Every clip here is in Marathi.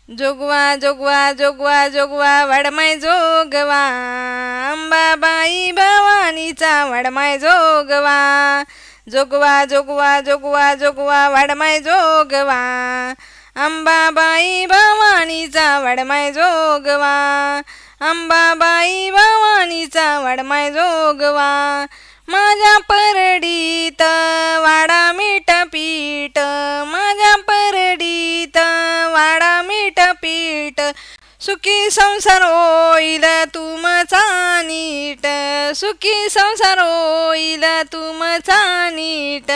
जोगवा जोगवा जोगवा जोगवा वाडमाय जोगवा अंबाबाई भवानीचा वाडमाय जोगवा जोगवा जोगवा जोगवा जोगवा वाडमाय जोगवा अंबाबाई भवानीचा वाडमाय जोगवा अंबाबाई भवानीचा वाडमाय जोगवा माझ्या परडीत वाडा मीठ पीठ माझ्या परडीत वाडा मीठ पीठ सुखी संसार होईल तुमचा नीट सुखी संसार होईल तुमचा नीट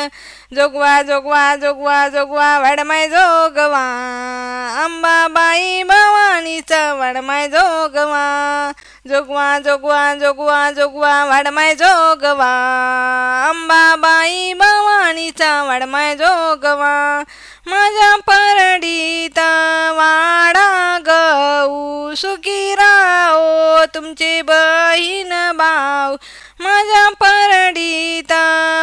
जोगवा जोगवा जोगवा जोगवा वाडमाय जोगवा अंबाबाई भवानीचा वाडमाय जोगवा जोगवा जोगवा जोगवा जोगवा वाडमाय जोगवा अंबाबाई भवानीचा वाडमाय जोगवा माझ्या परडीत वाडा गऊ सुखी राहो तुमचे बहीण भाऊ माझ्या परडीत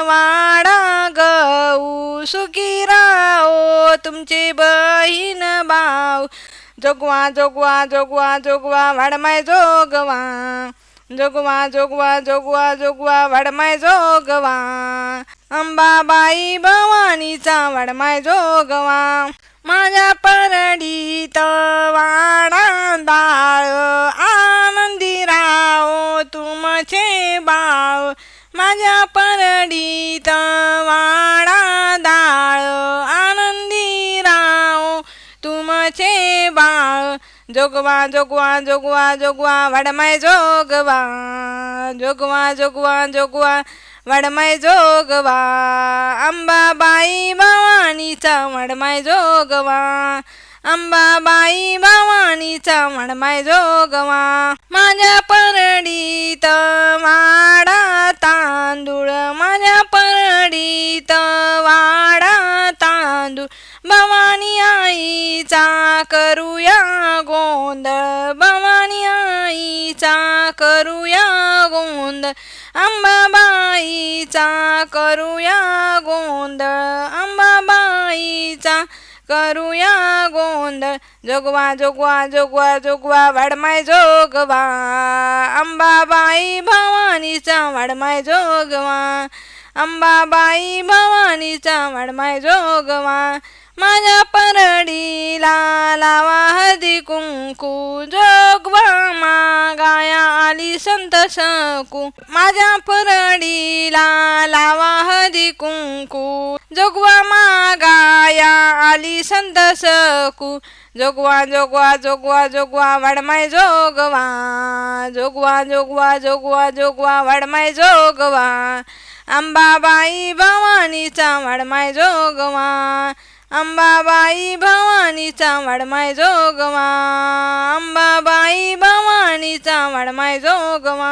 वाडा गऊ सुखी राहो तुमचे बहीण भाऊ जोगवा जोगवा जोगवा जोगवा वाडमाय जोगवा जोगवा जोगवा जोगवा जोगवा वाडमाय जोगवा अंबाबाई भवानीचा वाडमाय जोगवा माझ्या परडीत वाडा डाळ आनंदी राहो तुमचे बाळ माझ्या परडीत वाडा डाळ आनंदी राहो तुमचे बाळ जोगवा जोगवा जोगवा जोगवा वाडमाय जोगवा जोगवा जोगवा जोगवा वाडमाय जोगवा अंबाबाई भवानीचा वाडमाय जोगवा अंबाबाई भवानीचा वाडमाय जोगवा माझ्या परडीत वाडा तांदूळ माझ्या परडीत वाडा तांदूळ भवानी आईचा करूया गोंधळ भवानी आईचा करूया गोंधळ अंबाबाईचा करूया गोंधळ अंबाबाईचा करूया गोंधळ जोगवा जोगवा जोगवा जोगवा वाडमाय जोगवा अंबाबाई भवानीचा वाडमाय जोगवा अंबाबाई भवानीचा वाडमाय जोगवा माझ्या परडीला लावा हळदी कुंकू जोगवा मागाया आली संत सकू माझ्या परडीला लावा हळदी कुंकू जोगवा मागाया आली संत सकू जोगवा जोगवा जोगवा जोगवा वाडमाय जोगवा जोगवा जोगवा जोगवा जोगवा वाडमाय जोगवा अंबाबाई भवानीचा वाडमाय जोगवा अंबाबाई भवानीचा वाडमाय जोगवा अंबाबाई भवानीचा वाडमाय जोगवा